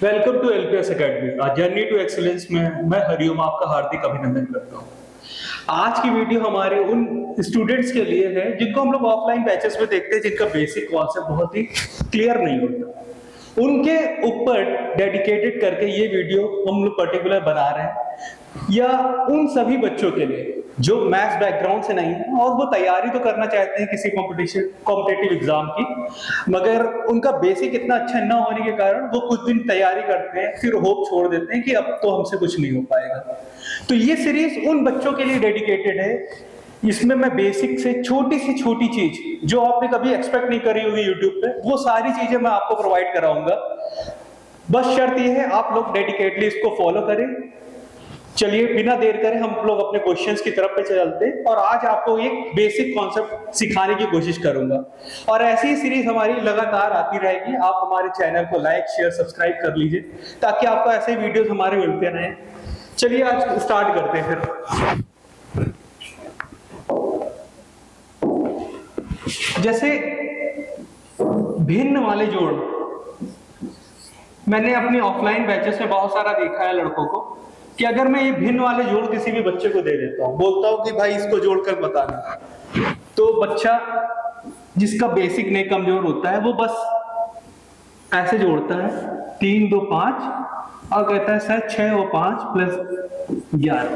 Welcome to LPS academy journey to excellence में मैं हरिओम आपका हार्दिक अभिनंदन करता हूँ। आज की वीडियो हमारे उन स्टूडेंट्स के लिए है जिनको हम लोग ऑफलाइन बैचेस में देखते हैं, जिनका बेसिक कॉन्सेप्ट बहुत ही क्लियर नहीं होता। उनके ऊपर डेडिकेटेड करके ये वीडियो हम लोग पर्टिकुलर बना रहे हैं, या उन सभी बच्चों के लिए जो मैथ्स बैकग्राउंड से नहीं है और वो तैयारी तो करना चाहते हैं किसी कॉम्पिटेटिव एग्जाम की, मगर उनका बेसिक इतना अच्छा ना होने के कारण वो कुछ दिन तैयारी करते हैं, फिर होप छोड़ देते हैं कि अब तो हमसे कुछ नहीं हो पाएगा। तो ये सीरीज उन बच्चों के लिए डेडिकेटेड है। इसमें मैं बेसिक से छोटी चीज जो आपने कभी एक्सपेक्ट नहीं करी होगी यूट्यूब पे, वो सारी चीजें मैं आपको प्रोवाइड कराऊंगा। बस शर्त यह है आप लोग डेडिकेटली इसको फॉलो करें। चलिए बिना देर करे हम लोग अपने क्वेश्चंस की तरफ पे चलते हैं और आज आपको एक बेसिक कॉन्सेप्ट सिखाने की कोशिश करूंगा और ऐसी ही सीरीज हमारी लगातार आती रहेगी। आप हमारे चैनल को लाइक शेयर सब्सक्राइब कर लीजिए ताकि आपको ऐसे वीडियोस हमारे मिलते रहें। चलिए आज स्टार्ट करते हैं फिर। जैसे भिन्न वाले जोड़ मैंने अपने ऑफलाइन बैचेस में बहुत सारा देखा है लड़कों को कि अगर मैं ये भिन्न वाले जोड़ किसी भी बच्चे को दे देता हूं, बोलता हूं कि भाई इसको जोड़कर बताना, तो बच्चा जिसका बेसिक नहीं कमजोर होता है वो बस ऐसे जोड़ता है 3 2 5 और कहता है सर 6 और 5 प्लस 11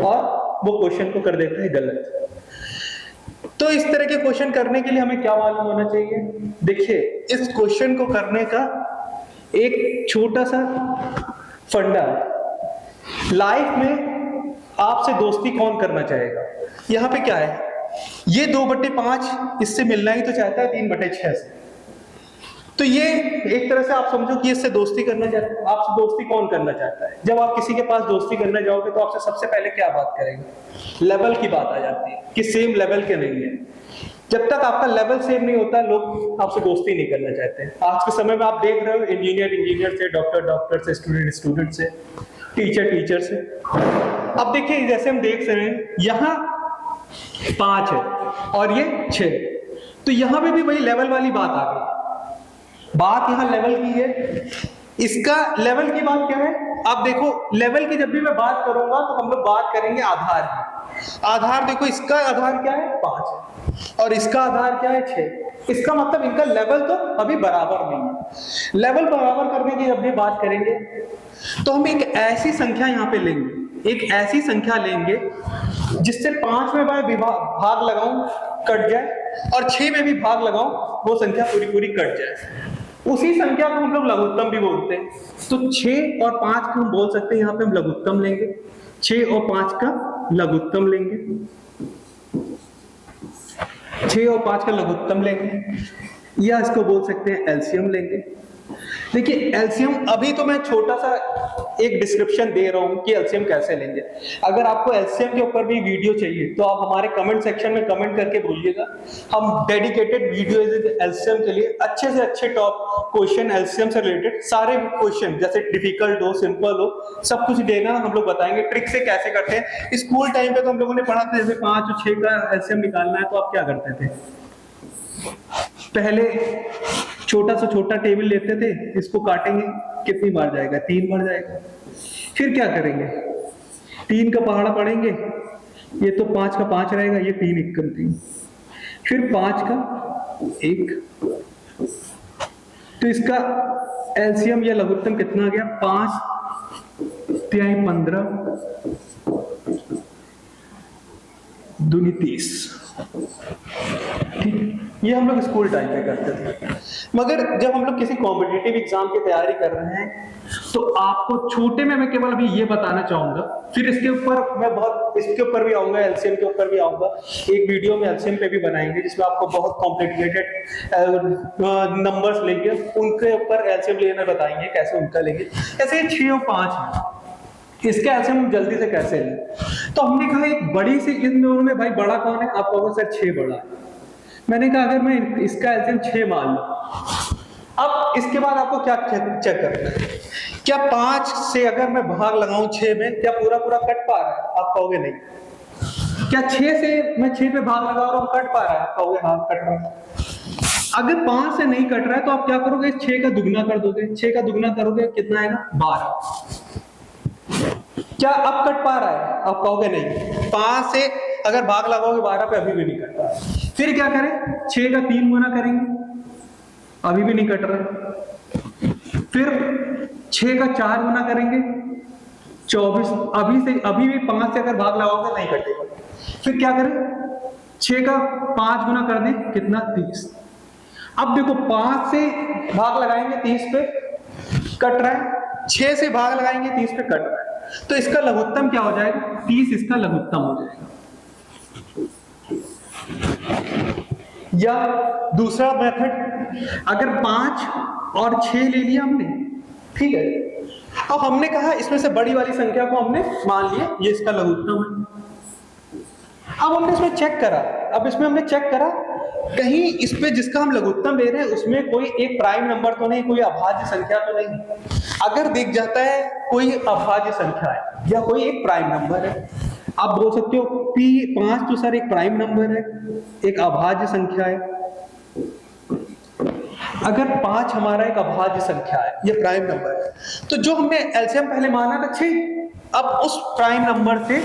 और वो क्वेश्चन को कर देता है गलत। तो इस तरह के क्वेश्चन करने के लिए हमें क्या मालूम होना चाहिए? देखिए, इस क्वेश्चन को करने का एक छोटा सा फंडा है। लाइफ में आपसे दोस्ती कौन करना चाहेगा? यहां पे क्या है, ये 2/5 इससे मिलना ही तो चाहता है 3/6 से। तो ये एक तरह से आप समझो कि इससे दोस्ती करना चाहता है। आपसे दोस्ती कौन करना चाहता है? जब आप किसी के पास दोस्ती करने जाओगे तो आपसे सबसे पहले क्या बात करेंगे? लेवल की बात आ जाती है कि सेम लेवल के नहीं है। जब तक आपका लेवल सेम नहीं होता लोग आपसे दोस्ती नहीं करना चाहते। आज के समय में आप देख रहे हो इंजीनियर से, डॉक्टर से, स्टूडेंट से, टीचर से। अब देखिए जैसे हम देख रहे हैं यहां 5 है और ये 6, तो यहां पे भी वही लेवल वाली बात आ गई। बात यहां लेवल की है। इसका लेवल की बात क्या है? आप देखो लेवल की जब भी मैं बात करूंगा तो हम लोग बात करेंगे आधार की। आधार देखो, इसका आधार क्या है? 5 और इसका आधार क्या है? 6। इसका मतलब इनका लेवल तो अभी बराबर नहीं है। लेवल बराबर करने की जब भी बात करेंगे तो हम एक ऐसी संख्या यहां पे लेंगे, एक ऐसी संख्या लेंगे जिससे 5 में मैं भाग लगाऊं कट जाए और 6 में भी भाग लगाऊं वो संख्या पूरी कट जाए। उसी संख्या को हम लोग लघुत्तम भी बोलते हैं। तो 6 और 5 को हम बोल सकते हैं, यहां पे हम लघुत्तम लेंगे, 6 और 5 का लघुत्तम लेंगे, 6 और 5 का लघुत्तम लेंगे, या इसको बोल सकते हैं एलसीएम लेंगे। देखिए एलसीएम अभी तो मैं छोटा सा एक डिस्क्रिप्शन दे रहा हूं कि एलसीएम कैसे लेंगे। अगर आपको एलसीएम के ऊपर भी वीडियो चाहिए तो आप हमारे कमेंट सेक्शन में कमेंट करके बोलिएगा। हम डेडिकेटेड वीडियो एलसीएम के लिए अच्छे से अच्छे टॉप क्वेश्चन एलसीएम से रिलेटेड सारे क्वेश्चन, जैसे डिफिकल्ट हो सिंपल हो, सब कुछ देना हम लोग बताएंगे। ट्रिक से कैसे करते हैं। स्कूल टाइम पे तो हम लोगों ने पढ़ा था जैसे 5 और 6 का एलसीएम निकालना है तो आप क्या करते थे? पहले छोटा टेबल लेते थे, इसको काटेंगे, कितनी बार जाएगा? 3 बार जाएगा। फिर क्या करेंगे? 3 का पहाड़ा पढ़ेंगे, ये तो 5 का 5 रहेगा, ये 3 1 3, फिर 5 का 1, तो इसका एलसीएम या लघुत्तम कितना आ गया? 5 तिहाई 15 दूनी 30। ठीक, ये हम लोग स्कूल टाइम पे करते थे। मगर जब हम लोग किसी कॉम्पिटिटिव एग्जाम की तैयारी कर रहे हैं तो आपको छोटे में मैं केवल अभी ये बताना चाहूंगा, फिर इसके ऊपर मैं बहुत इसके ऊपर भी आऊंगा, एलसीएम के ऊपर भी आऊंगा। एक वीडियो में एलसीएम पे भी बनाएंगे जिसमें आपको बहुत कॉम्प्लिकेटेड नंबर्स लेंगे, उनके ऊपर एलसीएम लेना बताएंगे कैसे उनका लेंगे। ऐसे 6 और 5 है, इसका एलसीएम हम जल्दी से कैसे लें? तो हमने कहा एक बड़ी सी, इन दोनों में भाई बड़ा कौन है? आप कहोगे सर 6 बड़ा है। मैंने कहा अगर मैं इसका एलसीएम 6 मान लूं, अब इसके बाद आपको क्या चेक करना है? क्या 5 से अगर मैं भाग लगाऊं 6 में, क्या पूरा कट पा रहा है? आप कहोगे नहीं। क्या 6 से मैं 6 पे भाग लगा रहा हूं, कट पा रहा है? आप कहोगे हाँ कट रहा है। अगर 5 से नहीं कट रहा है तो आप क्या करोगे, 6 का दुगना कर दोगे, 6 का दुगना करोगे कितना आएगा 12। क्या अब कट पा रहा है? आप कहोगे नहीं, 5 से अगर भाग लगाओगे 12 पे अभी भी नहीं कट रहा। फिर क्या करें, 6 का 3 गुना करेंगे, अभी भी नहीं कट रहा। फिर 6 का 4 गुना करेंगे 24, अभी भी 5 से अगर भाग लगाओगे नहीं कटेगा। फिर क्या करें, 6 का 5 गुना कर दें, कितना 30। अब देखो 5 से भाग लगाएंगे 30 पे कट रहा है, 6 से भाग लगाएंगे 30 पे कट रहा है, तो इसका लघुत्तम क्या हो जाएगा, 30 इसका लघुत्तम हो जाएगा। या दूसरा मेथड, अगर 5 और 6 ले लिया हमने, ठीक है, अब हमने कहा इसमें से बड़ी वाली संख्या को हमने मान लिया ये इसका लघुत्तम है। अब हमने इसमें चेक करा, अब इसमें हमने चेक करा कहीं इस पे जिसका हम लघुत्तम ले रहे हैं उसमें कोई एक प्राइम नंबर तो नहीं, कोई अभाज्य संख्या तो नहीं। अगर दिख जाता है कोई अभाज्य संख्या है या कोई एक प्राइम नंबर है, आप बोल सकते हो P5 तो सर एक प्राइम नंबर है, एक अभाज्य संख्या है। अगर 5 हमारा एक अभाज्य संख्या है, ये प्राइम नंबर है, तो जो हमने एलसीएम पहले माना था 6, अब उस प्राइम नंबर से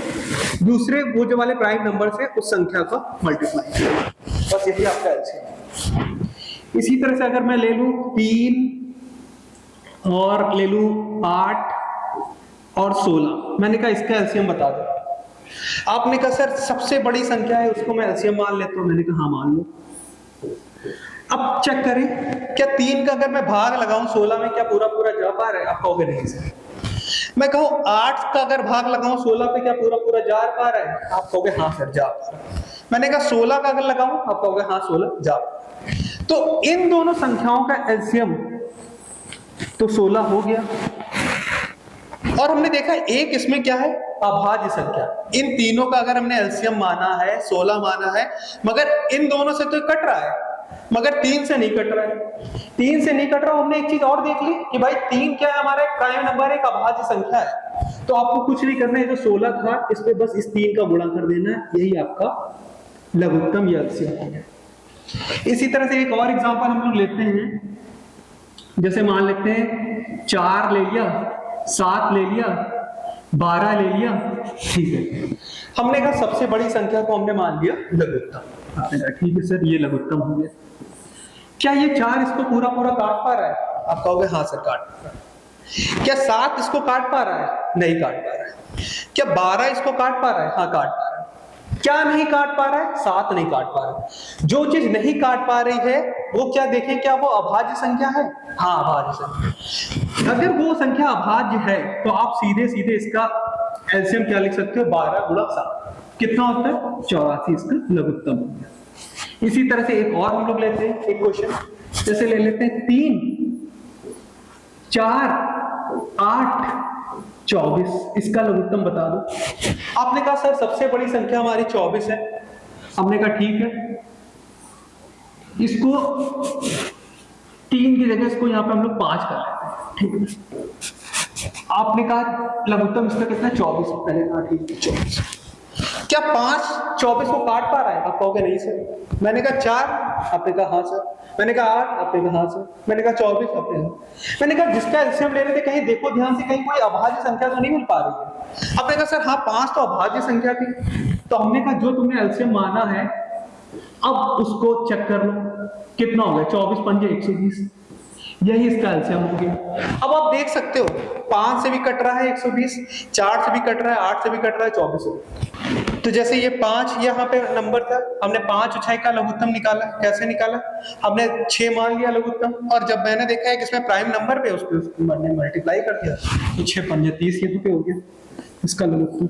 दूसरे वो जो वाले प्राइम नंबर से उस संख्या का मल्टीप्लाई, बस यही आपका एलसीएम। इसी तरह से अगर मैं ले लूं 3 और ले लूं 8 और 16, मैंने कहा इसका एलसीएम बता दो। आपने कहा सर सबसे बड़ी संख्या है उसको मैं एलसीएम मान लेता हूं, मैंने कहा हाँ मान लो। अब चेक करें, क्या 3 का अगर मैं भाग लगाऊं 16 में क्या पूरा पूरा जा पा रहा है? आप कहोगे नहीं सर। मैं कहूं 8 का अगर भाग लगाऊं 16 पे क्या पूरा पूरा जा पा रहा है? आप कहोगे हाँ सर जा पा रहा है। मैंने कहा 16 का अगर लगाऊं, आप कहोगे हाँ 16 जा पा रहा है। तो इन दोनों संख्याओं का एलसीएम तो 16 हो गया। और हमने देखा एक इसमें क्या है, अभाज्य संख्या। इन तीनों का अगर हमने एलसीएम माना है 16 माना है, मगर इन दोनों से तो कट रहा है, मगर 3 से नहीं कट रहा है। 3 से नहीं कट रहा, हमने एक चीज और देख ली कि भाई 3 क्या है, हमारा एक प्राइम नंबर, एक अभाज्य संख्या है। तो आपको कुछ नहीं करना है, जो 16 था इस पे बस इस 3 का गुणा कर देना है, यही आपका लघुत्तम या एलसीएम हो गया। इसी तरह से एक और एग्जांपल हम लोग लेते हैं, जैसे मान लेते हैं 4 ले लिया, 7 ले लिया, 12 ले लिया, ठीक है। हमने कहा सबसे बड़ी संख्या को हमने मान लिया लघुत्तम। आपने कहा ठीक है सर ये लघुत्तम हो गया। क्या ये 4 इसको पूरा पूरा काट पा रहा है? आप कहोगे हाँ सर काट पा रहा है। क्या 7 इसको काट पा रहा है? नहीं काट पा रहा है। क्या 12 इसको काट पा रहा है? हाँ काट पा रहा है। क्या नहीं काट पा रहा है? 7 नहीं काट पा रहा है। जो चीज नहीं काट पा रही है वो क्या देखें, क्या वो अभाज्य संख्या है? हाँ अभाज्य संख्या। अगर वो संख्या अभाज्य है तो आप सीधे सीधे इसका एलसीएम क्या लिख सकते हो, 12 गुणा 7 कितना होता है 84, इसका लघुत्तम हो गया। इसी तरह से एक और हम लोग लेते हैं एक क्वेश्चन, जैसे ले लेते हैं 3, 4, 8, 24, इसका लघुत्तम बता दो। आपने कहा सर सबसे बड़ी संख्या हमारी 24 है। हमने कहा ठीक है, इसको 3 की जगह इसको यहां पे हम लोग 5 कर लेते हैं, ठीक है। आपने कहा लघुत्तम इसका कितना 24, पहले कहा ठीक है 24। क्या 5 24 को काट पा रहा है? आप कहोगे नहीं सर। मैंने कहा 4, आपने कहा हाँ सर। मैंने कहा 8, आपने कहा हाँ सर। मैंने कहा 24, आपने कहा। मैंने कहा जिसका एलसीएम ले रहे थे कहीं देखो ध्यान से, कहीं कोई अभाज्य संख्या तो नहीं मिल पा रही है। आपने कहा सर हाँ 5 तो अभाज्य संख्या थी। तो हमने कहा जो तुमने एलसीएम माना है अब उसको चेक कर लो कितना हो गया, 24 पंजे 120, यही इसका एलसीएम हो गया। अब आप देख सकते हो 5 से भी कट रहा है 120, 4 से भी कट रहा है, 8 से भी कट रहा है 24 से। तो जैसे ये 5 यहाँ पे नंबर था, हमने 5 और 6 का लघुत्तम निकाला। कैसे निकाला? हमने 6 मान लिया लघुत्तम, और जब मैंने देखा है कि इसमें प्राइम नंबर पे उसको मैंने मल्टीप्लाई कर दिया, तो 6 पंजे 30 ये पे हो गया इसका लघुत्तम।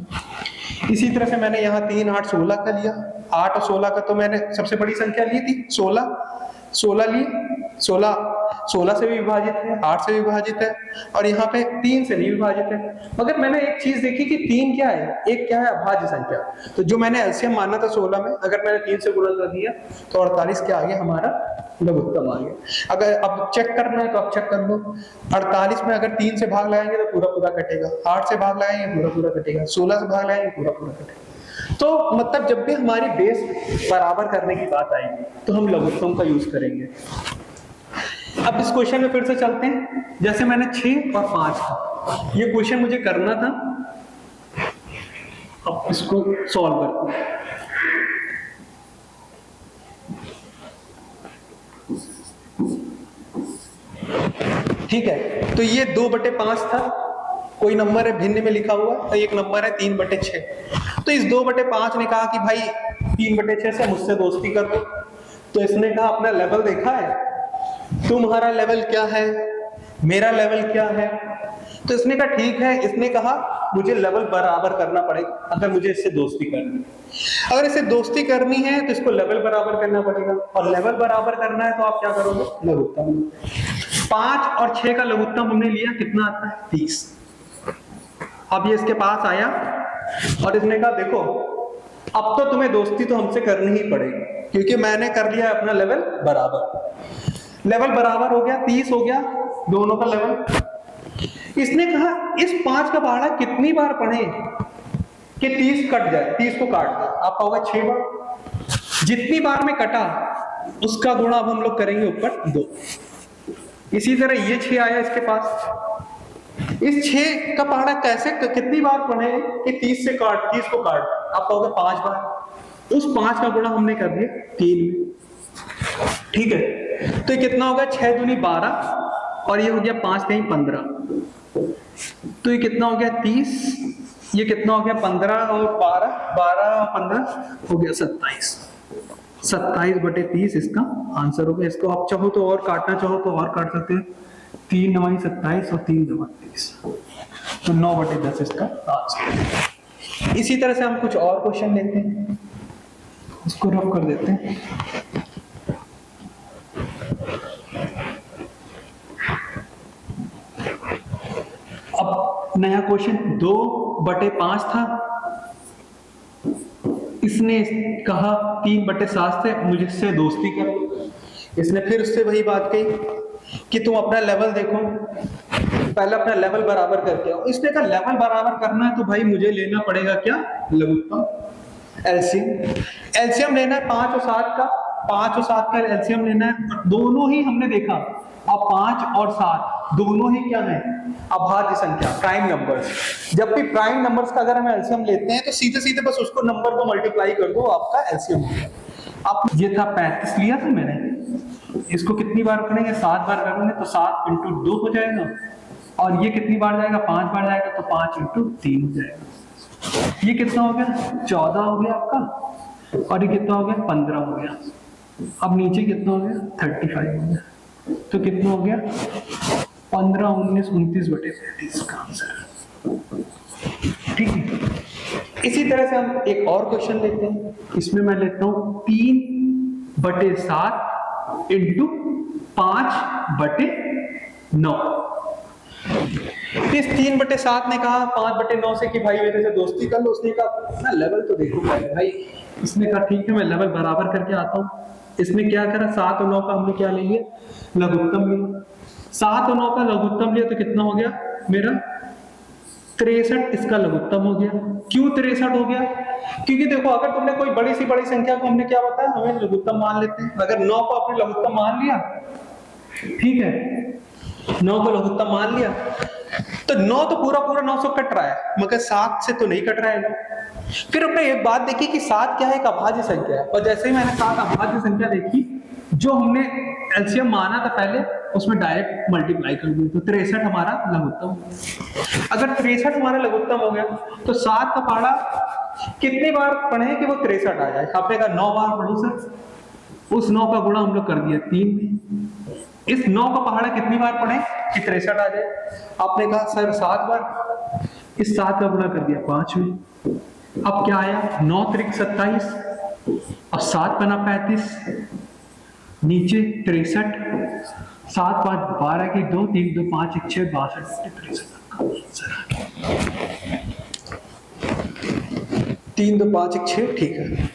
इसी तरह से मैंने यहाँ 3, 8, 16 का लिया। 8 और 16 का तो मैंने सबसे बड़ी संख्या ली थी 16 ली, 16 से भी विभाजित है, 8 से भी विभाजित है, और यहाँ पे 3 से नहीं विभाजित है। मगर मैंने एक चीज देखी कि 3 क्या है, एक क्या है अभाज्य संख्या। तो जो मैंने एलसीएम माना था 16 में, अगर मैंने 3 से गुणा कर दिया तो 48 के आगे हमारा लघुत्तम आ गया। अगर अब चेक करना है तो आप चेक कर लो, 48 में अगर 3 से भाग लगाएंगे तो पूरा पूरा कटेगा, 8 से भाग लगाएंगे पूरा पूरा कटेगा, 16 से भाग लगाएंगे पूरा पूरा कटेगा। तो मतलब जब भी हमारी बेस बराबर करने की बात आएगी तो हम लघुत्तम का यूज करेंगे। अब इस क्वेश्चन में फिर से चलते हैं। जैसे मैंने 6 और 5 था, ये क्वेश्चन मुझे करना था, अब इसको सॉल्व करते हैं। ठीक है, तो ये 2/5 था, कोई नंबर है भिन्न में लिखा हुआ, तो एक नंबर है 3/6। तो इस 2/5 ने कहा कि भाई 3/6 से मुझसे दोस्ती कर दो। तो इसने कहा अपना लेवल देखा है, तुम्हारा लेवल क्या है, मेरा लेवल क्या है। तो इसने कहा ठीक है, इसने कहा मुझे लेवल बराबर करना पड़ेगा अगर मुझे इससे दोस्ती करनी है। अगर इससे दोस्ती करनी है तो इसको लेवल बराबर करना पड़ेगा, और लेवल बराबर करना है तो आप क्या करोगे, लघुत्तम। 5 और 6 का लघुत्तम हमने लिया, कितना आता है, 30। अब ये इसके पास आया और इसने कहा देखो अब तो तुम्हें दोस्ती तो हमसे करनी ही पड़ेगी, क्योंकि मैंने कर लिया अपना लेवल बराबर। लेवल बराबर हो गया, 30 हो गया दोनों का लेवल। इसने कहा इस 5 का पहाड़ा कितनी बार पढ़े कि 30 कट जाए, 30 को काट दे। आप कहोगे 6 बार। जितनी बार में कटा उसका गुणा अब हम लोग करेंगे ऊपर 2। इसी तरह ये 6 आया इसके पास, इस 6 का पहाड़ा कैसे कितनी बार पढ़े कि 30 को काट। आप कहोगे 5 बार। उस 5 का गुणा हमने कर दिया 3 में। ठीक है, तो ये कितना होगा, 6 दूनी 12 और ये हो गया 5 3 15। तो ये कितना हो गया 30, ये कितना हो गया 15 और 12, 12 और 15 हो गया 27। 27/30 इसका आंसर हो गया। इसको आप चाहो तो और काटना चाहो तो और काट सकते हैं, 3 9 27 और 3 2 30, तो 9/10 इसका आंसर। इसी तरह से हम कुछ और क्वेश्चन लेते हैं, इसको रफ कर देते हैं। अब नया क्वेश्चन 2/5 था, इसने कहा 3/7 से मुझसे दोस्ती करो। इसने फिर उससे वही बात कही कि तुम अपना लेवल देखो, पहले अपना लेवल बराबर करके आओ। इसने कहा लेवल बराबर करना है तो भाई मुझे लेना पड़ेगा क्या, लघुत्तम, एलसीएम। एलसीएम लेना है 5 और 7 का, 5 और 7 का एलसीएम लेना है। दोनों ही हमने देखा, अब 5 और 7 दोनों ही क्या है, अभाज्य संख्या, प्राइम नंबर्स। जब भी प्राइम नंबर्स का अगर हम एलसीएम लेते हैं तो सीधे सीधे बस उसको नंबर को मल्टीप्लाई कर दो, आपका एलसीएम हो गया। अब ये था 35 लिया था मैंने, इसको कितनी बार करेंगे, 7 बार करेंगे तो 7 × 2 हो जाएगा, और ये कितनी बार जाएगा, 5 बार जाएगा तो 5 × 3 हो जाएगा। ये कितना हो गया, 14 हो गया आपका, और ये कितना हो गया, 15 हो गया। अब नीचे कितना हो गया, 35 हो गया। तो कितना हो गया, 15 19 29/35 का आंसर। ठीक है, इसी तरह से हम एक और क्वेश्चन लेते हैं। इसमें मैं लेता हूं 3/7 × 5/9। इस 3/7 ने कहा 5/9 से कि भाई मेरे से दोस्ती कर लो। उसने कहा ना लेवल तो देखो भाई। इसने कहा ठीक है मैं लेवल बराबर करके आता हूं। इसने क्या करा, 7 और 9 का हमने क्या ले लिया, लघुत्तम लिया। 7 और 9 का लघुत्तम लिया तो कितना हो गया मेरा, 63 इसका लघुत्तम हो गया। क्यों 63 हो गया, क्योंकि देखो अगर तुमने कोई बड़ी सी बड़ी संख्या को हमने क्या बताया, हमें लघुत्तम मान लेते हैं। अगर 9 को आपने लघुत्तम मान लिया, ठीक है, 9 को लघुत्तम मान लिया तो 9 तो पूरा 900 कट रहा है, मगर 7 से तो नहीं कट रहा है ना। फिर हमने एक बात देखी कि 7 क्या है, एक अभाज्य संख्या है। और जैसे ही मैंने 7 अभाज्य संख्या देखी, जो हमने एलसीएम माना था पहले, उसमें डायरेक्ट मल्टीप्लाई कर दिया, तो 63 हमारा लघुत्तम। अगर 63 हमारा लघुत्तम हो गया तो 7 का पहाड़ा कितनी बार पढ़े कि वो 63 आ जाए। आपने कहा 9 बार पढ़ो सर, उस 9 का गुणा हम लोग कर दिया 3 में। इस 9 का पहाड़ा कितनी बार पढ़े कि 63 आ जाए। आपने कहा सर 7 बार, इस 7 का गुणा कर दिया 5 में। अब क्या आया, 9 त्रिक 27 और 7 बना 35, नीचे 63, 7 5 12 की 2 3 2 5 1 6 62 3 2 5 1 6। ठीक है,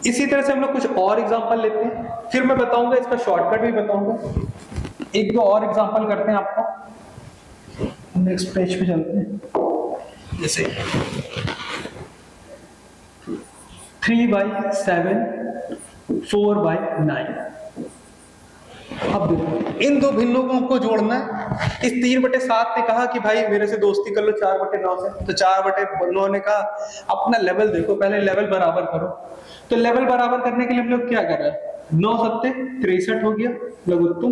इसी तरह से हम लोग कुछ और एग्जांपल लेते हैं, फिर मैं बताऊंगा इसका शॉर्टकट भी बताऊंगा। एक दो और एग्जांपल करते हैं आपको, नेक्स्ट पेज पे चलते हैं। जैसे 3/7, 4/9। अब देखो इन दो भिन्नों को हमको जोड़ना है। इस 3/7 ने कहा कि भाई मेरे से दोस्ती कर लो 4/9 से, तो 4/9 ने कहा अपना लेवल देखो, पहले लेवल बराबर करो। तो लेवल बराबर करने के लिए हम लोग क्या कर रहे हैं, 9 सत्ते 63 हो गया लघुत्तम।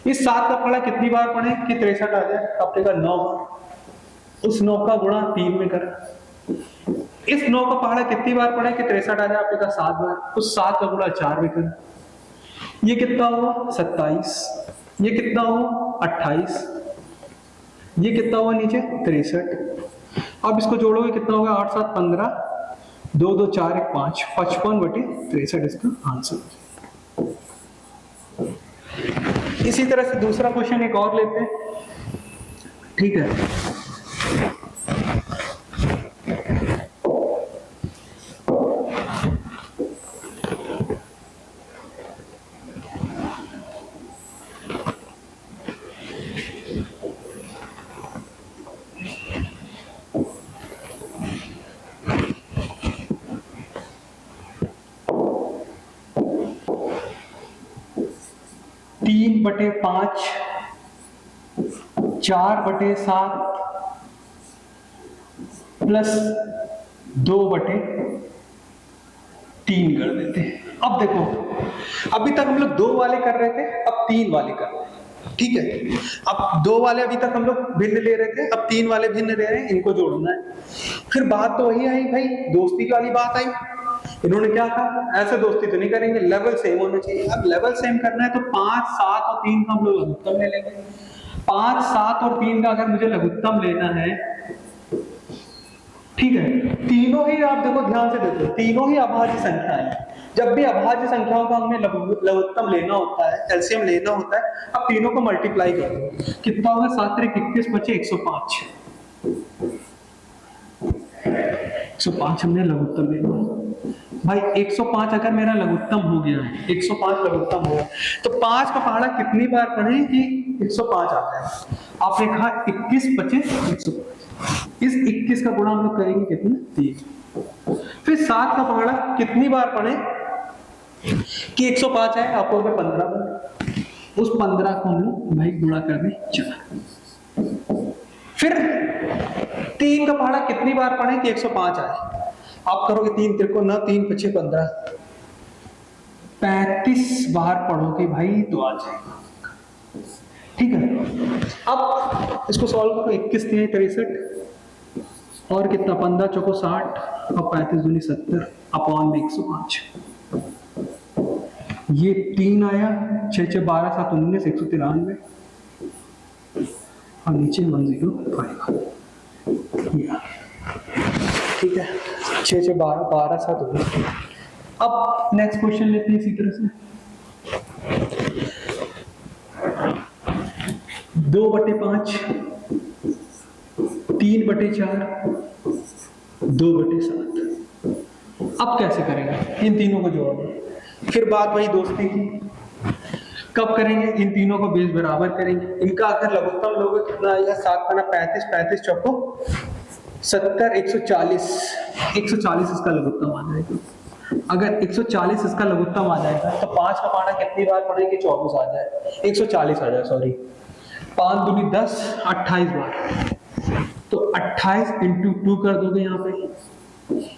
इस 7 का पढ़ा कितनी बार पढ़े कि 63 आ जाए, अपने का 9 बार। उस 9 का गुणा 3 में करें। इस 9 का पहाड़ा कितनी बार पढ़े कि 63 आ जाए, आपने कहा 7 बार। उस 7 का गुणा 4 में करें। ये कितना हुआ 27, ये कितना हुआ 28, ये कितना हुआ नीचे 63। अब इसको जोड़ोगे कितना होगा 8 7 15, 2 2 4 1 5, 55/63 इसका आंसर। इसी तरह से दूसरा क्वेश्चन एक और लेते हैं, ठीक है। 3/5, 4/7 प्लस 2/3 कर देते हैं। अब देखो अभी तक हम लोग 2 वाले कर रहे थे, अब 3 वाले कर रहे हैं, ठीक है। अब 2 वाले अभी तक हम लोग भिन्न ले रहे थे, अब 3 वाले भिन्न ले रहे हैं, इनको जोड़ना है। फिर बात तो वही आई भाई, दोस्ती वाली बात आई। इन्होंने क्या कहा, ऐसे दोस्ती तो नहीं करेंगे, लेवल सेम होना चाहिए। अब लेवल सेम करना है तो 5 7 और 3 का हम लोग लघुत्तम ले लेंगे। 5 7 और 3 का अगर मुझे लघुत्तम लेना है, ठीक है, तीनों ही आप देखो ध्यान से देखो, तीनों ही अभाज्य संख्या है। जब भी अभाज्य संख्याओं का हमें लघुत्तम लेना होता है, एलसीएम लेना होता है, अब तीनों को मल्टीप्लाई करो, कितना होगा 7 3 21 बचे 105। 105 हमने लघुत्तम लेना भाई। 105 अगर मेरा लघुत्तम हो गया है, 105 लघुत्तम हो गया, तो 5 का पहाड़ा कितनी बार पढ़े कि 105 आता है। आपने कहा 21 बचे 105, इस 21 का गुणा हम लोग करेंगे कितना 3। फिर 7 का पहाड़ा कितनी बार पढ़े कि 105 है, आपको 15 बार। उस 15 को हम लोग भाई गुणा करने चला। फिर 3 का पहाड़ा कितनी बार पढ़े कि 105 आए, आप करोगे 3 त्रिकोण ना 3 5 15, 35 बार पढ़ोगे भाई तो आ जाएगा, ठीक है। अब इसको सॉल्व करो, 21 3 63 और कितना 15 चौको 60 और 35 दूनी 70 अपॉन में 105। ये 3 आया, 6 6 12 7 19 193 और नीचे 105, ठीक है। 6 6 12 12 7 19। अब नेक्स्ट क्वेश्चन लेते हैं इसी तरह से, 2/5, 3/4, 2/7। अब कैसे करेंगे, इन तीनों को जोड़ना। फिर बात वही दोस्ती की, कब करेंगे, इन तीनों को बेस बराबर करेंगे। इनका अगर लघुत्तम लोगे कितना आएगा, 7 का 35 35 चौको 70 140 140 इसका लघुत्तम आ जाएगा। अगर 140 इसका लघुत्तम आ जाएगा तो 5 का पहाड़ा कितनी बार पढ़ेंगे 24 आ जाए, 140 आ जाए, सॉरी 5 दूनी 10 28 बार, तो 28 इंटू 2 कर दोगे यहाँ पे।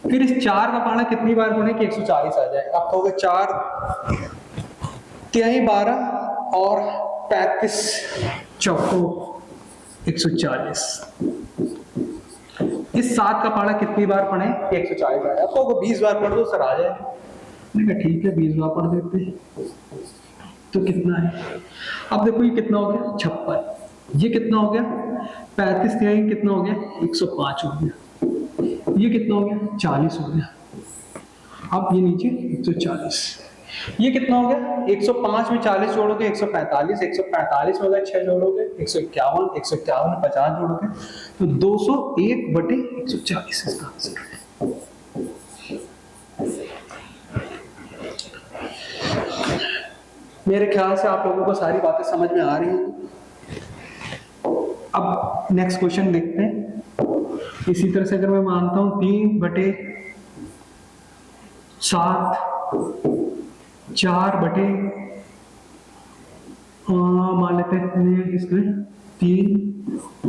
फिर इस 4 का पहाड़ा कितनी बार पढ़े कि 140 आ जाए, आप कहोगे 4 3 12 और 35 चौको 140। इस 7 का पहाड़ा कितनी बार पढ़े कि 140 आ जाए, आपको 20 बार पढ़ दो सर आ जाए। मैंने कहा ठीक है 20 बार पढ़ देते हैं, तो कितना है, अब देखो ये कितना हो गया 56, ये कितना हो गया 35 3 कितना हो गया 105 हो गया, ये कितना हो गया 40 हो गया। अब ये नीचे 140, ये कितना हो गया 105 में 40 जोड़ोगे 145, 145 में 6 जोड़ोगे 151, 151 में 50 जोड़ोगे तो 201/140 इसका आंसर है। मेरे ख्याल से आप लोगों को सारी बातें समझ में आ रही हैं। अब नेक्स्ट क्वेश्चन देखते हैं। इसी तरह से अगर मैं मानता हूं 3/5 7 4/, मान लेते हैं इसमें 3,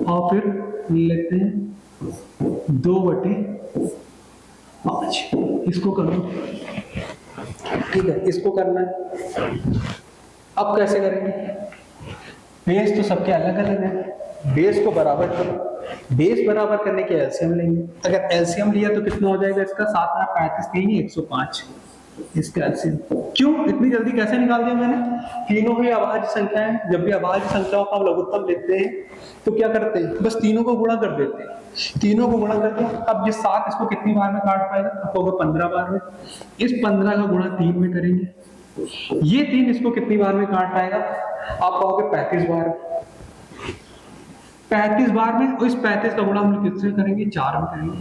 और फिर लेते हैं 2/5। इसको कर लो, ठीक है, इसको करना है। अब कैसे करेंगे? बेस तो सबके अलग अलग है, बेस को बराबर करो। बेस बराबर करने के एलसीएम लेंगे। अगर एलसीएम लिया तो कितना हो जाएगा इसका? 7 में 35 नहीं, 105 इसका एलसीएम। क्यों इतनी जल्दी कैसे निकाल दिया मैंने? तीनों ही अभाज्य संख्या है। जब भी अभाज्य संख्याओं का हम लघुत्तम लेते हैं तो क्या करते हैं? बस तीनों को गुणा कर देते हैं। तीनों को गुणा कर दिया। अब ये 7 इसको कितनी बार में काट पाएगा? अब होगा 15 बार में। इस 15 का गुणा 3 में करेंगे। ये 3 इसको कितनी बार में काट पाएगा? आप कहोगे 35 बार। 35 बार में, और इस 35 का गुणा हम किससे करेंगे? 4 में करेंगे।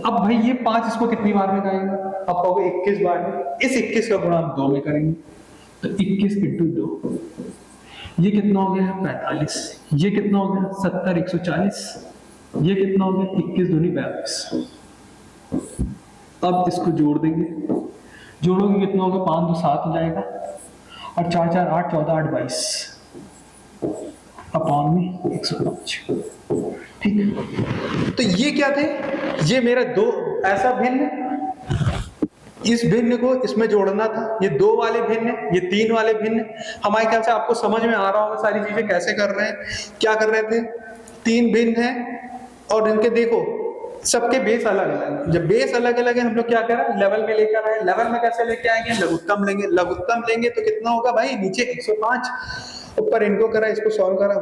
अब भाई ये 5 इसको कितनी बार में खाएगा? अब कहोगे 21 बार में। इस 21 का गुणा हम 2 में करेंगे, तो 21 × 2, ये कितना हो गया? 45। ये कितना हो गया? 70, 140। ये कितना हो गया? 21 दूनी 42। अब इसको जोड़ देंगे, जोड़ोगे कितना होगा? 5 2 7 हो जाएगा, और 4 4 8 14 8 22 अपॉन में 105। ठीक है, तो ये क्या थे? ये मेरा दो ऐसा भिन्न, इस भिन्न को इसमें जोड़ना था। ये 2 वाले भिन्न, ये 3 वाले भिन्न। हमारे ख्याल से आपको समझ में आ रहा होगा सारी चीजें कैसे कर रहे हैं, क्या कर रहे थे। 3 भिन्न हैं और इनके देखो सबके बेस अलग अलग। जब बेस अलग अलग है, हम लोग क्या करें? लेवल में लेकर आए। लेवल में कैसे लेके आएंगे? लघुत्तम लेंगे। लघुत्तम लेंगे तो कितना होगा भाई? नीचे 105, ऊपर इनको करा, इसको सॉल्व करा।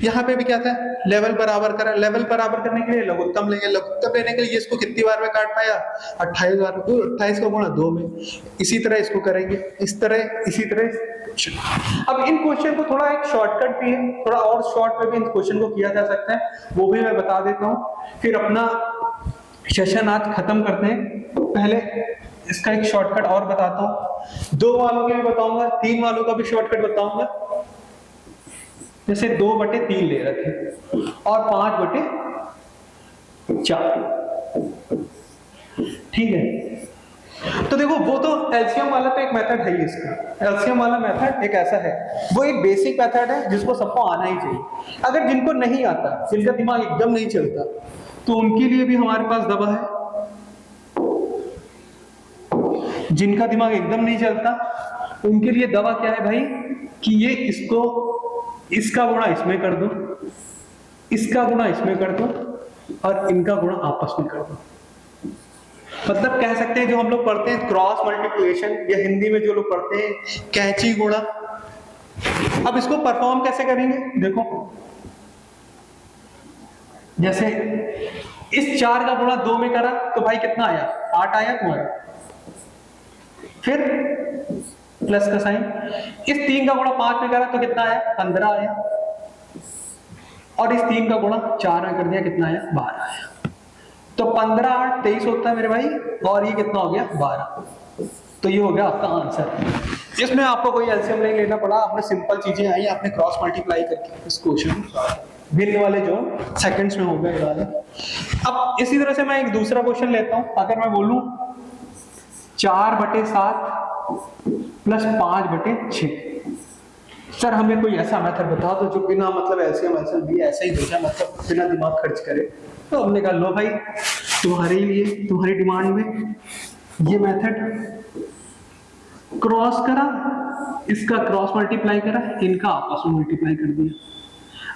यहाँ पे भी क्या था? लेवल बराबर करा। लेवल बराबर करने के लिए लघुत्तम लेंगे। लघुत्तम लेने के लिए इसको कितनी बार में काट पाया? 28 बार में। 28 का गुणा 2 में। इसी तरह इसको करेंगे, इस तरह, इसी तरह। अब इन क्वेश्चन को थोड़ा एक शॉर्टकट भी है, थोड़ा और शॉर्ट में भी इन क्वेश्चन को किया जा सकता है, वो भी मैं बता देता हूँ। फिर अपना सेशन आज खत्म करते हैं। पहले इसका एक शॉर्टकट और बताता हूँ। 2 वालों के भी बताऊंगा, 3 वालों का भी शॉर्टकट बताऊंगा। जैसे 2/3 ले रखे और 5/4। ठीक है, तो देखो वो तो एलसीएम वाला तो एक मेथड है ही। इसका एलसीएम वाला मेथड एक ऐसा है, वो एक बेसिक मेथड है जिसको सबको आना ही चाहिए। अगर जिनको नहीं आता, जिनका दिमाग एकदम नहीं चलता, तो उनके लिए भी हमारे पास दवा है। जिनका दिमाग एकदम नहीं चलता उनके लिए दवा क्या है भाई? कि ये इसका गुणा इसमें कर दो, इसका गुणा इसमें कर दो, और इनका गुणा आपस में कर दो। मतलब कह सकते हैं जो हम लोग पढ़ते हैं क्रॉस मल्टीप्लिकेशन, या हिंदी में जो लोग पढ़ते हैं कैंची गुणा। अब इसको परफॉर्म कैसे करेंगे? देखो, जैसे इस 4 का गुणा 2 में करा तो भाई कितना आया? 8 आया तुम्हारा। फिर प्लस का साइन। इस 3 का गुणा 5 में करा तो कितना आया? 15 आया। और इस 3 का गुणा 4 में कर दिया, कितना आया? 12 आया। तो 15 8 23 होता है मेरे भाई, और ये कितना हो गया? 12। तो ये हो गया आपका आंसर। इसमें आपको कोई एलसीएम नहीं लेना पड़ा, आपने सिंपल चीजें आई, आपने क्रॉस मल्टीप्लाई करके इस क्वेश्चन भिन्न वाले जो सेकंड्स में हो गए डाले। अब इसी तरह से मैं एक दूसरा क्वेश्चन लेता हूं। अगर मैं बोलूं 4/7 प्लस 5/6, सर हमें कोई ऐसा मेथड बता दो जो बिना मतलब एलसीएम भी ऐसा ही हो जाए, मतलब बिना दिमाग खर्च करे। तो हमने कहा लो भाई, तुम्हारे लिए, तुम्हारी डिमांड में ये मेथड, क्रॉस करा, इसका क्रॉस मल्टीप्लाई करा, इनका आपस में मल्टीप्लाई कर दिया।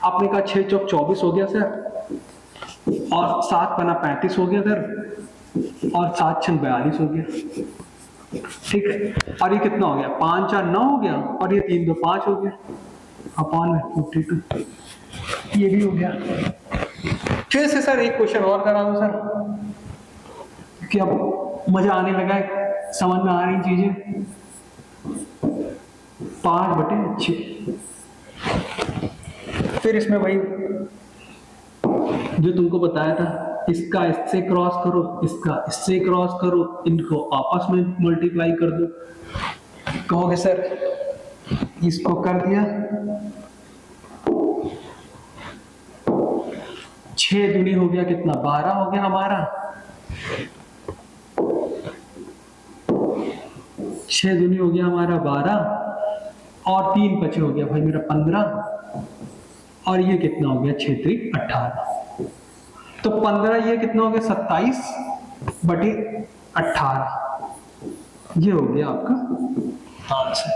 आपने कहा 6 चौक 24 हो गया सर, और 7 पना 35 हो गया सर, और 7 6 42 हो गया। ठीक है, और ये कितना हो गया? 5 4 9 हो गया, और ये 3 2 5 हो गया, अपॉन 52। ये भी हो गया। फिर से सर एक क्वेश्चन और करा दो सर, कि अब मजा आने लगा है, समझ में आ रही चीजें। 5/6। फिर इसमें भाई जो तुमको बताया था, इसका इससे क्रॉस करो, इसका इससे क्रॉस करो, इनको आपस में मल्टीप्लाई कर दो। कहोगे सर इसको कर दिया, 6 दूनी हो गया कितना? 12 हो गया हमारा। 6 दूनी हो गया हमारा 12 और 3 बचे हो गया भाई मेरा 15 और ये कितना हो गया 6 3 18। तो 15 ये कितना हो गया 27 बटे 18 ये हो गया आपका आंसर।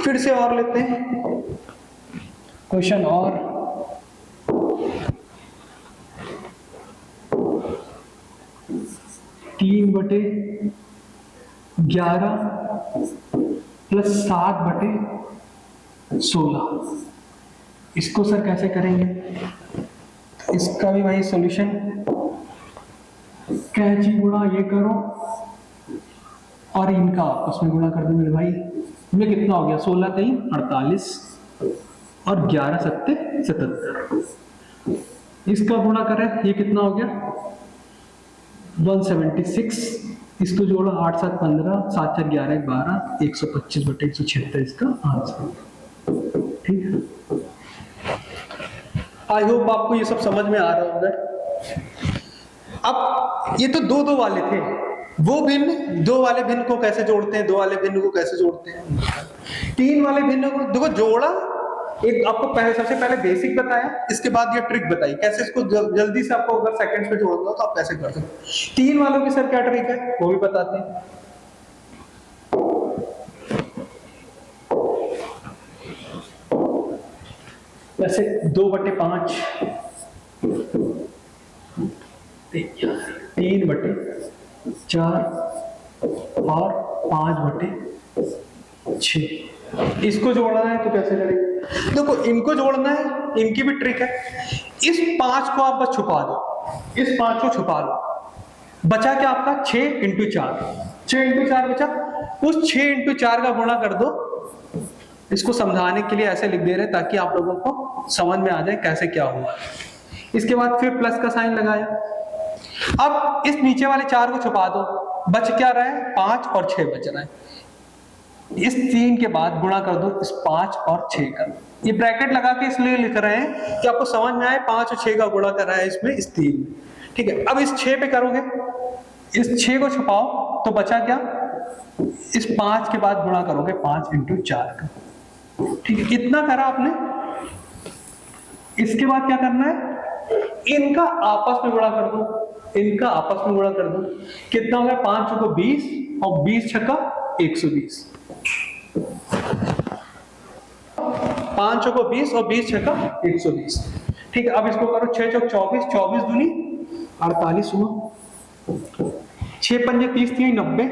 फिर से और लेते हैं क्वेश्चन और। 3 बटे 11 प्लस 7 बटे 16, इसको सर कैसे करेंगे? इसका भी भाई सॉल्यूशन कैंची गुणा ये करो और इनका आपस में गुणा कर दो मेरे भाई। ये कितना हो गया 16 3 48 और 11 7 77, इसका गुणा करें ये कितना हो गया 176, इसको जोड़ा 8 7 15 7 4 11 12 125 बटे 176 इसका आंसर। ठीक है, आई होप आपको ये सब समझ में आ रहा होगा। अब ये तो दो दो वाले थे, वो भिन्न दो वाले भिन्न को कैसे जोड़ते हैं, दो वाले भिन्न को कैसे जोड़ते हैं, तीन वाले भिन्न को देखो जोड़ा। एक आपको पहले सबसे पहले बेसिक बताया, इसके बाद ये ट्रिक बताई कैसे इसको जल्दी से आपको अगर सेकंड्स में जोड़ना हो तो आप कैसे कर सकते। तीन वालों की सर क्या ट्रिक है वो भी बताते हैं। वैसे 2/5 3/4 और 5/6, इसको जोड़ना है तो कैसे करेंगे? देखो इनको जोड़ना है, इनकी भी ट्रिक है। इस 5 को आप बस छुपा दो, इस 5 को छुपा दो, बचा क्या आपका 6 × 4, 6 × 4 बचा, उस 6 × 4 का गुणा कर दो। इसको समझाने के लिए ऐसे लिख दे रहे ताकि आप लोगों को समझ में आ जाए कैसे क्या हुआ। इसके बाद फिर प्लस का साइन लगाया। अब इस नीचे वाले 4 को छुपा दो, बच क्या रहा है 5 और 6 बच रहा है। इस 3 के बाद गुणा कर दो इस 5 और 6 का। ये ब्रैकेट लगा के इसलिए लिख रहे हैं कि आपको समझ में आए 5 और 6 का गुणा कर रहा है इसमें इस 3 में। ठीक है, अब इस 6 पे करोगे, इस 6 को छुपाओ तो बचा क्या, इस 5 के बाद गुणा करोगे 5 × 4 का। ठीक है, इतना करा आपने। इसके बाद क्या करना है, इनका आपस में गुणा कर दो, इनका आपस में गुणा कर दो। कितना हो गया 5 × 4 = 20 और 20 × 6 = 120। 5 × 4 = 20 और 20 × 6 = 120। ठीक है, अब इसको करो 6 × 4 = 24, 24 दूनी 48 हुआ, 6 पंजे 30 3 90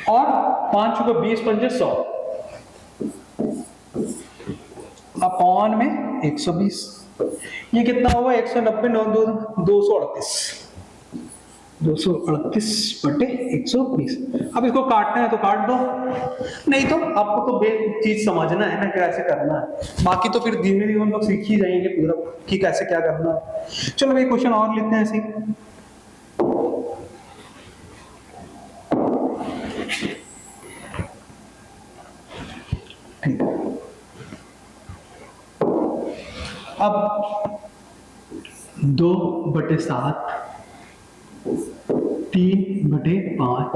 और 5 × 20 पंजे 100 अपॉन में 120। ये कितना होगा 190 9 238, 238/120। अब इसको काटना है तो काट दो, नहीं तो आपको तो बेसिक चीज समझना है ना कैसे करना है, बाकी तो फिर धीमे धीमे हम लोग सीख ही जाएंगे पूरा कि कैसे क्या करना है। चलो भाई क्वेश्चन और लेते हैं ऐसे। ठीक है, अब 2/7 3/5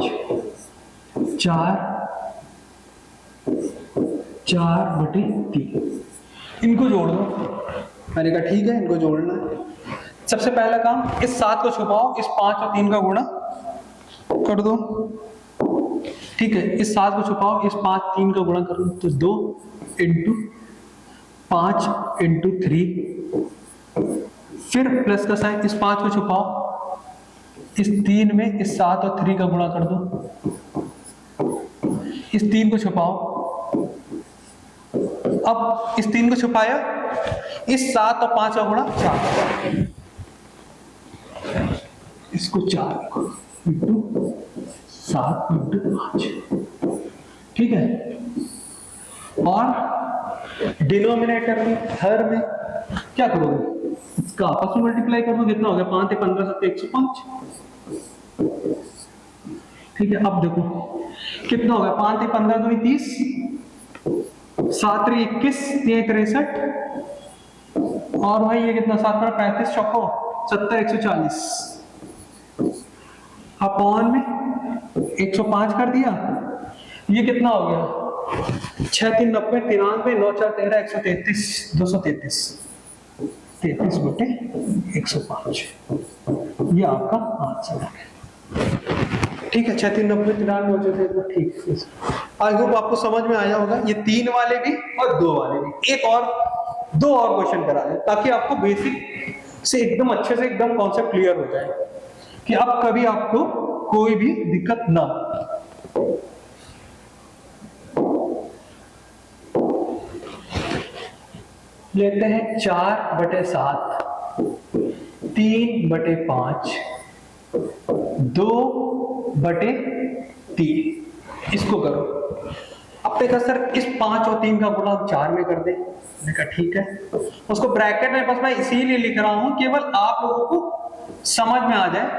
4/3, इनको जोड़ दो। मैंने कहा ठीक है इनको जोड़ना है। सबसे पहला काम इस 7 को छुपाओ, इस 5 और 3 का गुणा कर दो। ठीक है, इस 7 को छुपाओ, इस 5 3 का गुणा करो तो 2 × 5 × 3, फिर प्लस का साइन, इस 5 को छुपाओ, इस 3 में इस 7 और 3 का गुणा कर दो, इस 3 को छुपाओ। अब इस 3 को छुपाया, इस 7 और 5 का गुणा 4, इसको 4 × 7 × 5। ठीक है, और डिनोमिनेटर में हर में क्या करोगे, इसका आपस में मल्टीप्लाई कर दो। कितना हो गया 5 × 15 = 105। ठीक है, अब देखो कितना होगा 5 × 15 = 30, 7 × 21 = 63 और भाई ये कितना 7 × 35 = 70 140 अपॉन में 105 कर दिया, ये कितना हो गया 6 3 90 93 9 4 13 133 233 33 बटे 105, ये आपका आंसर है। ठीक है, 6 3 90 93 9 ठीक है। आई होप आपको समझ में आया होगा, ये 3 वाले भी और 2 वाले भी। एक और 2 और क्वेश्चन करा दें ताकि आपको बेसिक से एकदम अच्छे से एकदम कॉन्सेप्ट क्लियर हो जाए कि अब कभी आपको कोई भी दिक्कत ना हो। लेते हैं 4/7 3/5 2/3, इसको करो। अब देखा सर इस 5 और 3 का गुणा 4 में कर दे, मैंने कहा ठीक है। उसको ब्रैकेट में बस मैं इसीलिए लिख रहा हूं केवल आप लोगों को समझ में आ जाए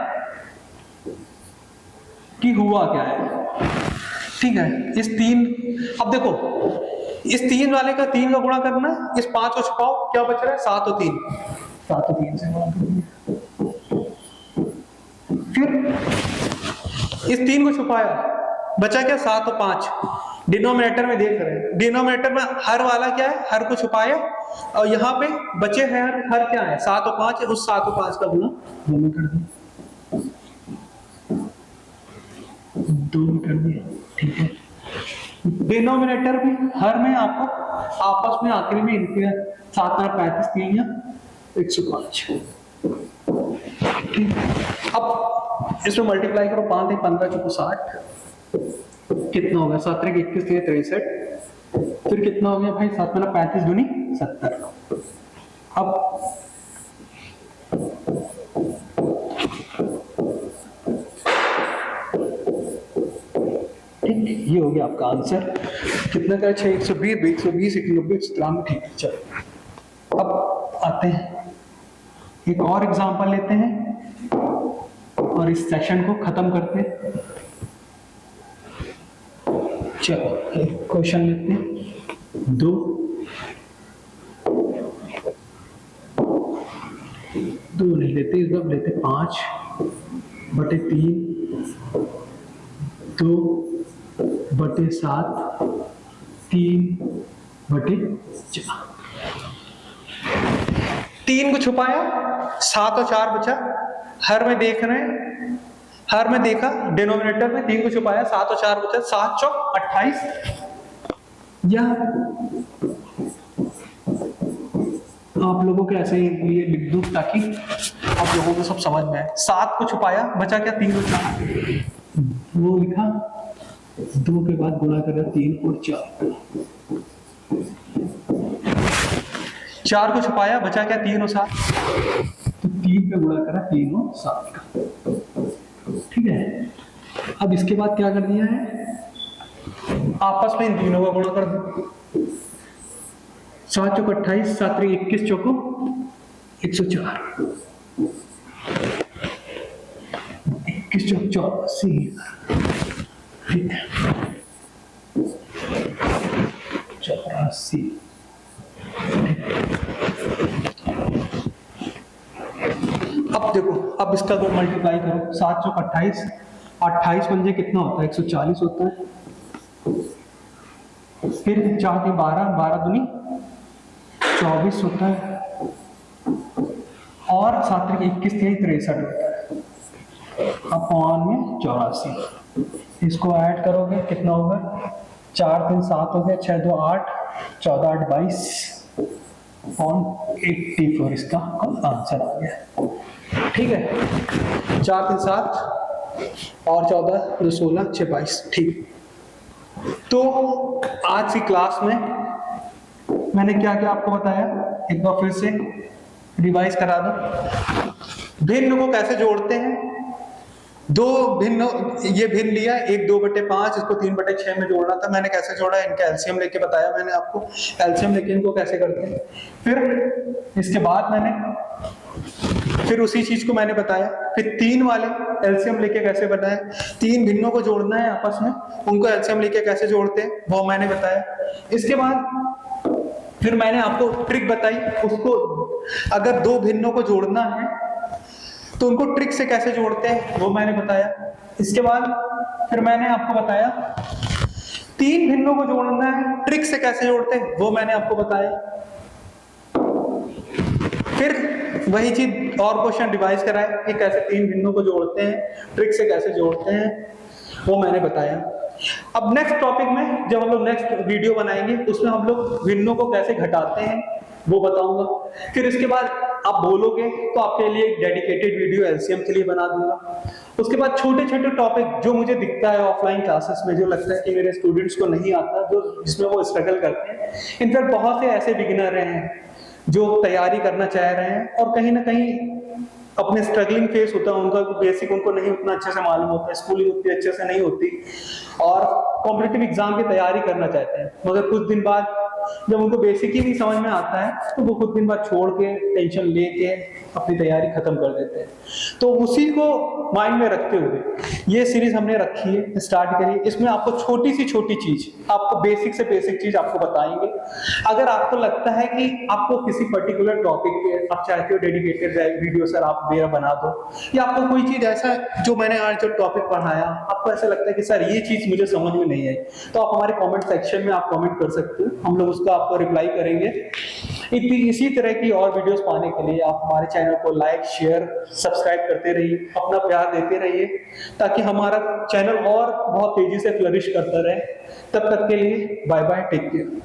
कि हुआ क्या है। ठीक है, इस 3, अब देखो इस 3 वाले का 3 का गुणा करना, इस 5 को छुपाओ, क्या बच रहा है 7 और 3, 7 और 3 से गुणा कर दिया। फिर इस 3 को छुपाया, बचा क्या 7 और 5, डिनोमिनेटर में देख रहे हैं, डिनोमिनेटर में हर वाला क्या है, हर को छुपाया और यहाँ पे बचे हैं हर क्या है 7 और 5, उस 7 और 5 का गुणा 2 में कर दिया, 2 में कर दिया। ठीक है, डिनोमिनेटर भी हर में आपको आपस में आखिरी में इनके 7 और 35 3 या 105। ठीक है, अब इसमें मल्टीप्लाई करो, 5 1 15 4 60, कितना हो गया 7 3 21 3 63, फिर कितना हो गया भाई 7 में 35 दूनी 70। अब ठीक, ये हो गया आपका आंसर। कितना का 6 120 120 190 193। ठीक है, चलो अब आते हैं एक और एग्जांपल लेते हैं और इस सेशन को खत्म करते हैं। चलो एक क्वेश्चन लेते हैं, 2 नहीं लेते, इस बार लेते 5/3 2/7 3/4। 3 को छुपाया, 7 और 4 बचा, हर में देख रहे हैं, हर में देखा डिनोमिनेटर में 3 को छुपाया, 7 और 4 बचा, 7 चौक 28। या आप लोगों के ऐसे लिए लिख दूं ताकि आप लोगों को सब समझ में आए। 7 को छुपाया, बचा क्या 3 और 4, वो लिखा, 2 के बाद गुणा करा 3 और 4, 4 को छुपाया, बचा क्या 3 और 7, तो 3 पे गुणा करा 3 और 7 का। ठीक है, अब इसके बाद क्या कर दिया है, आपस में इन तीनों का गुणा कर दो, 7 चौक 28 7 3 21 चौको 104, 21 चौक 84। ठीक है, 84। अब देखो, अब इसका दो मल्टीप्लाई करो, 7 चौक 28, 28 पंजे कितना होता है 140 होता है, फिर 4 के 12, 12 दूनी 24 होता है, और 7 के 21 थे 63 होता है, अपॉन में 84। इसको ऐड करोगे कितना होगा, 4 3 7 हो गया, 6 2 8, 14 8 22 अपॉन 84, इसका आंसर आ गया। ठीक है, 4 3 7 और 14 2 16 6 22। ठीक, तो आज की क्लास में मैंने क्या क्या आपको बताया, एक बार फिर से रिवाइज करा दो। भिन्न को कैसे जोड़ते हैं, दो भिन्न, ये भिन्न लिया, एक 2/5, इसको 3/6 में जोड़ना था, मैंने कैसे जोड़ा, इनका एलसीएम लेके बताया मैंने आपको, एलसीएम लेके इनको कैसे करते हैं। फिर इसके बाद मैंने फिर उसी चीज को मैंने बताया, फिर 3 वाले एलसीएम लेके कैसे बनाए, 3 भिन्नों को जोड़ना है आपस में, उनको एलसीएम लेके कैसे जोड़ते हैं वो मैंने बताया। इसके बाद फिर मैंने आपको ट्रिक बताई, उसको अगर 2 भिन्नों को जोड़ना है तो उनको ट्रिक से कैसे जोड़ते हैं वो मैंने बताया। इसके बाद फिर मैंने आपको बताया तीन भिन्नों को जोड़ना है, ट्रिक से कैसे जोड़ते हैं वो मैंने आपको बताया। फिर वही चीज और क्वेश्चन रिवाइज कराए कि कैसे तीन भिन्नों को जोड़ते हैं, ट्रिक से कैसे जोड़ते हैं वो मैंने बताया। अब नेक्स्ट टॉपिक में जब हम लोग नेक्स्ट वीडियो बनाएंगे उसमें हम लोग भिन्नों को कैसे घटाते हैं वो बताऊंगा। फिर इसके बाद आप बोलोगे तो आपके लिए एक डेडिकेटेड वीडियो एलसीएम के लिए बना दूंगा। उसके बाद छोटे छोटे टॉपिक जो मुझे दिखता है ऑफलाइन क्लासेस में, जो लगता है कि मेरे स्टूडेंट्स को नहीं आता, जो जिसमें वो स्ट्रगल करते हैं। इनफैक्ट बहुत से ऐसे बिगिनर हैं जो तैयारी करना चाह रहे हैं और कहीं ना कहीं अपने स्ट्रगलिंग फेस होता है उनका, बेसिक उनको नहीं उतना अच्छे से मालूम होता है, स्कूलिंग उतनी अच्छे से नहीं होती और कॉम्पिटिटिव एग्जाम की तैयारी करना चाहते हैं, मगर कुछ दिन बाद जब उनको बेसिक ही नहीं समझ में आता है तो वो कुछ दिन बाद छोड़ के टेंशन लेके अपनी तैयारी खत्म कर देते हैं। तो उसी को माइंड में रखते हुए ये सीरीज हमने रखी है, स्टार्ट करी। इसमें आपको छोटी सी छोटी चीज, आपको बेसिक से बेसिक चीज आपको बताएंगे। अगर आपको लगता है कि आपको किसी पर्टिकुलर टॉपिक पे आप चाहते हो डेडिकेटेड वीडियो सर आप मेरा बना दो, या आपको कोई चीज ऐसा जो मैंने आज जो टॉपिक पढ़ाया आपको ऐसा लगता है कि सर ये चीज मुझे समझ में नहीं आई, तो आप हमारे कमेंट सेक्शन में आप कमेंट कर सकते हो, हम लोग उसका आपको रिप्लाई करेंगे। इसी तरह की और वीडियोस पाने के लिए आप हमारे चैनल को लाइक शेयर सब्सक्राइब करते रहिए, अपना प्यार देते रहिए ताकि हमारा चैनल और बहुत तेजी से फ्लरिश करता रहे। तब तक के लिए बाय बाय, टेक केयर।